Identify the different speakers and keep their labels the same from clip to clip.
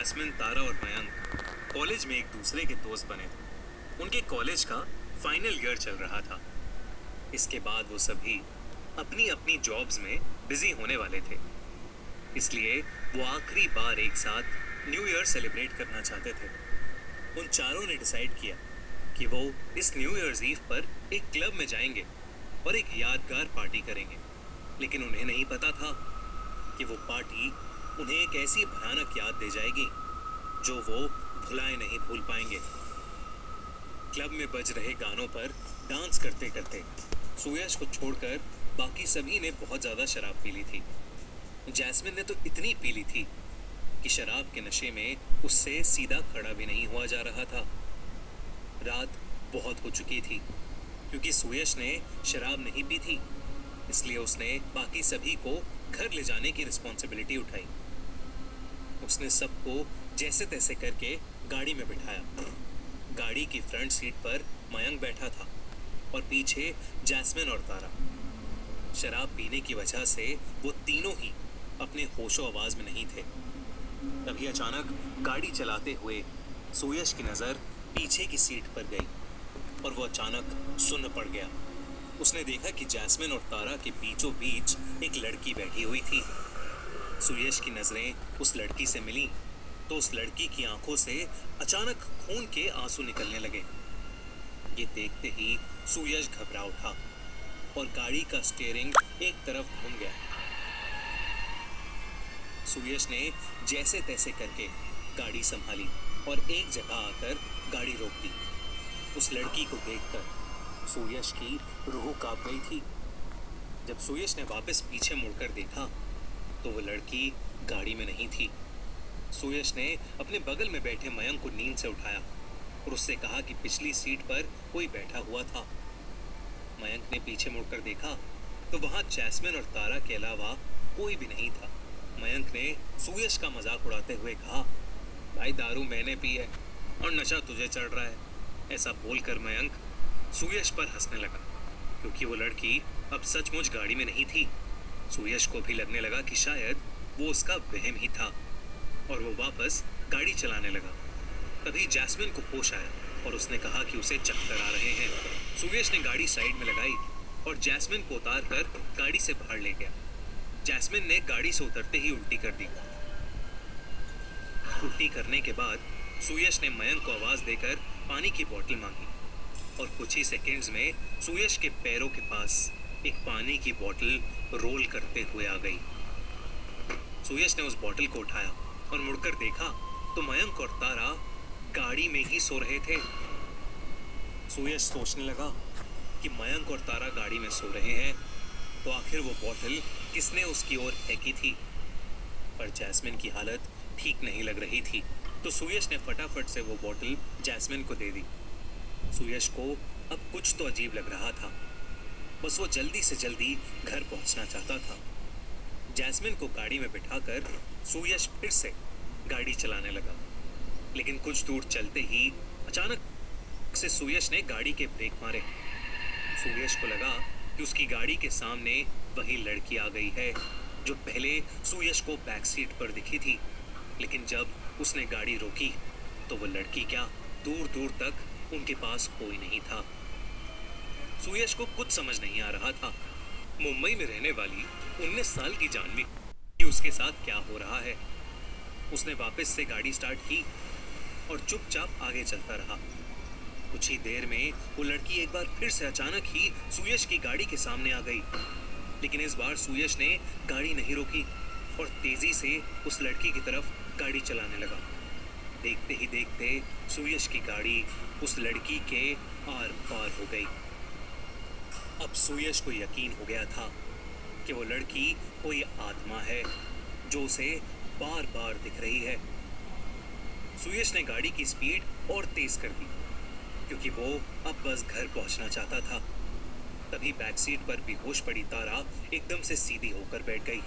Speaker 1: Jasmine, तारा और Mayank college में एक दूसरे के दोस्त बने थे। उनके कॉलेज का फाइनल ईयर चल रहा था। इसके बाद वो सभी अपनी अपनी जॉब्स में बिजी होने वाले थे, इसलिए वो आखिरी बार एक साथ न्यू ईयर सेलिब्रेट करना चाहते थे। उन चारों ने डिसाइड किया कि वो इस न्यू ईयर्स ईव पर एक क्लब में जाएंगे और एक यादगार पार्टी करेंगे। लेकिन उन्हें नहीं पता था कि वो पार्टी उन्हें एक ऐसी भयानक याद दे जाएगी जो वो भुलाए नहीं भूल पाएंगे। क्लब में बज रहे गानों पर डांस करते करते सुयश को छोड़कर बाकी सभी ने बहुत ज्यादा शराब पी ली थी। जैस्मिन ने तो इतनी पी ली थी कि शराब के नशे में उससे सीधा खड़ा भी नहीं हुआ जा रहा था। रात बहुत हो चुकी थी। क्योंकि सुयश ने शराब नहीं पी थी, इसलिए उसने बाकी सभी को घर ले जाने की रिस्पॉन्सिबिलिटी उठाई। उसने सबको जैसे तैसे करके गाड़ी में बिठाया। गाड़ी की फ्रंट सीट पर मयंक बैठा था और पीछे जैस्मिन और तारा। शराब पीने की वजह से वो तीनों ही अपने होशो आवाज में नहीं थे। तभी अचानक गाड़ी चलाते हुए सुयश की नजर पीछे की सीट पर गई और वो अचानक सुन्न पड़ गया। उसने देखा कि जैस्मिन और तारा के बीचों बीच एक लड़की बैठी हुई थी। सुयश की नजरें उस लड़की से मिली तो उस लड़की की आंखों से अचानक खून के आंसू निकलने लगे। ये देखते ही सुयश घबरा उठा और गाड़ी का स्टीयरिंग एक तरफ घूम गया। सुयश ने जैसे तैसे करके गाड़ी संभाली और एक जगह आकर गाड़ी रोक दी। उस लड़की को देखकर सुयश की रूह कांप गई थी। जब सुयश ने वापस पीछे मुड़कर देखा तो वो लड़की गाड़ी में नहीं थी। सुयश ने अपने बगल में बैठे मयंक को नींद से उठाया और उससे कहा कि पिछली सीट पर कोई बैठा हुआ था। मयंक ने पीछे मुड़कर देखा तो वहां जैस्मिन और तारा के अलावा कोई भी नहीं था। मयंक ने सुयश का मजाक उड़ाते हुए कहा, भाई दारू मैंने पी है और नशा तुझे चढ़ रहा है। ऐसा बोलकर मयंक सुयश पर हंसने लगा, क्योंकि वो लड़की अब सचमुच गाड़ी में नहीं थी। सुयश को भी लगने लगा कि शायद वो उसका वहम ही था और वो वापस गाड़ी चलाने लगा। तभी जैस्मिन को होश आया और उसने कहा कि उसे चक्कर आ रहे हैं। सुयश ने गाड़ी साइड में लगाई और जैस्मिन को उतार कर गाड़ी से बाहर ले गया। जैस्मिन ने गाड़ी से उतरते ही उल्टी कर दी। उल्टी करने के बाद सुयश ने मयंक को आवाज देकर पानी की बोतल मांगी और कुछ ही सेकंड्स में सुयश के पैरों के पास एक पानी की बोतल रोल करते हुए आ गई। सुयश ने उस बोतल को उठाया और मुड़कर देखा तो मयंक और तारा गाड़ी में ही सो रहे थे। सुयश सोचने लगा कि मयंक और तारा गाड़ी में सो रहे हैं तो आखिर वो बोतल किसने उसकी ओर फेंकी थी। पर जैस्मिन की हालत ठीक नहीं लग रही थी तो सुयश ने फटाफट से वो बोतल जैस्मिन को दे दी। सुयश को अब कुछ तो अजीब लग रहा था। बस वो जल्दी से जल्दी घर पहुंचना चाहता था। जैस्मिन को गाड़ी में बिठाकर सुयश फिर से गाड़ी चलाने लगा, लेकिन कुछ दूर चलते ही अचानक से सुयश ने गाड़ी के ब्रेक मारे। सुयश को लगा कि उसकी गाड़ी के सामने वही लड़की आ गई है जो पहले सुयश को बैक सीट पर दिखी थी। लेकिन जब उसने गाड़ी रोकी तो वो लड़की क्या, दूर दूर तक उनके पास कोई नहीं था। सुयश को कुछ समझ नहीं आ रहा था। मुंबई में रहने वाली 19 साल की जानवी कि उसके साथ क्या हो रहा है। उसने वापस से गाड़ी स्टार्ट की और चुपचाप आगे चलता रहा। कुछ ही देर में वो लड़की एक बार फिर से अचानक ही सुयश की गाड़ी के सामने आ गई, लेकिन इस बार सुयश ने गाड़ी नहीं रोकी और तेजी से उस लड़की की तरफ गाड़ी चलाने लगा। देखते ही देखते सुयश की गाड़ी उस लड़की के आर पार हो गई। अब सुयश को यकीन हो गया था कि वो लड़की कोई आत्मा है जो उसे बार बार दिख रही है। सुयश ने गाड़ी की स्पीड और तेज कर दी क्योंकि वो अब बस घर पहुंचना चाहता था। तभी बैक सीट पर बेहोश पड़ी तारा एकदम से सीधी होकर बैठ गई।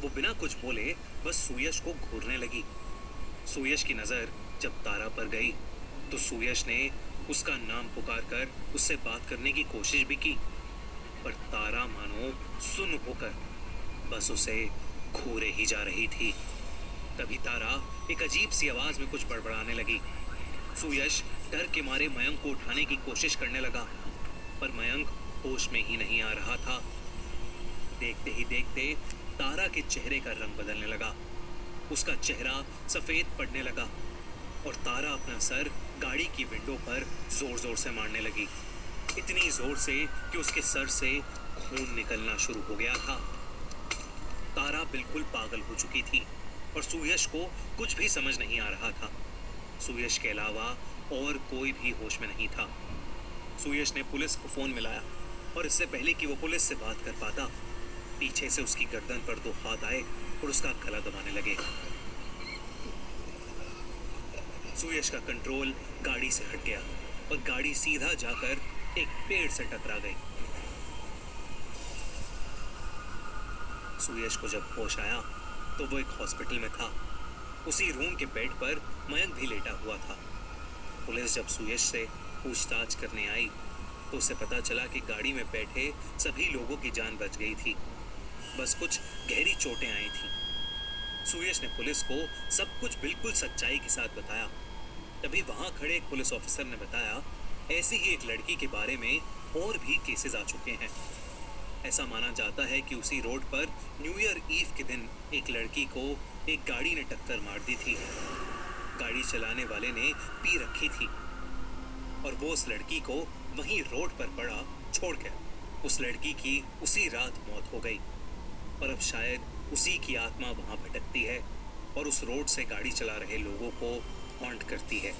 Speaker 1: वो बिना कुछ बोले बस सुयश को घूरने लगी। सुयश की नजर जब तारा पर गई तो सुयश ने उसका नाम पुकारकर उससे बात करने की कोशिश भी की, पर तारा मानो सुन्न होकर बस उसे घूरे ही जा रही थी। तभी तारा एक अजीब सी आवाज में कुछ बड़बड़ाने लगी। सुयश डर के मारे मयंक को उठाने की कोशिश करने लगा, पर मयंक होश में ही नहीं आ रहा था। देखते ही देखते तारा के चेहरे का रंग बदलने लगा। उसका चेहरा सफेद पड़ने लगा और तारा अपना सर गाड़ी की विंडो पर जोर जोर से मारने लगी। इतनी जोर से कि उसके सर से खून निकलना शुरू हो गया था। तारा बिल्कुल पागल हो चुकी थी और सुयश को कुछ भी समझ नहीं आ रहा था। सुयश के अलावा और कोई भी होश में नहीं था। सुयश ने पुलिस को फोन मिलाया और इससे पहले कि वो पुलिस से बात कर पाता, पीछे से उसकी गर्दन पर दो हाथ आए और उसका गला दबाने लगे। सुयश का कंट्रोल गाड़ी से हट गया और गाड़ी सीधा जाकर एक पेड़ से टकरा गई। सुयश को जब होश आया तो वो एक हॉस्पिटल में था। उसी रूम के बेड पर मयंक भी लेटा हुआ था। पुलिस जब सुयश से पूछताछ करने आई तो उसे पता चला कि गाड़ी में बैठे सभी लोगों की जान बच गई थी, बस कुछ गहरी चोटें आई थी। सुयश ने पुलिस को सब कुछ बिल्कुल सच्चाई के साथ बताया। तभी वहां खड़े एक पुलिस ऑफिसर ने बताया, ऐसी ही एक लड़की के बारे में और भी केसेस आ चुके हैं। ऐसा माना जाता है कि उसी रोड पर न्यू ईयर ईव के दिन एक लड़की को एक गाड़ी ने टक्कर मार दी थी। गाड़ी चलाने वाले ने पी रखी थी और वो उस लड़की को वहीं रोड पर पड़ा छोड़ गया। उस लड़की की उसी रात मौत हो गई और अब शायद उसी की आत्मा वहां भटकती है और उस रोड से गाड़ी चला रहे लोगों को हॉन्ट करती है।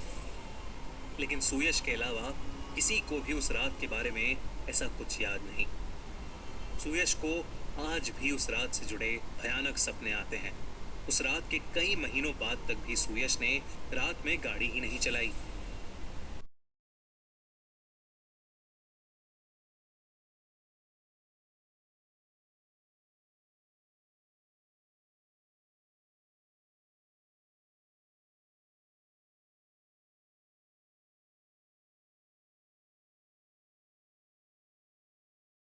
Speaker 1: लेकिन सुयश के अलावा किसी को भी उस रात के बारे में ऐसा कुछ याद नहीं। सुयश को आज भी उस रात से जुड़े भयानक सपने आते हैं। उस रात के कई महीनों बाद तक भी सुयश ने रात में गाड़ी ही नहीं चलाई।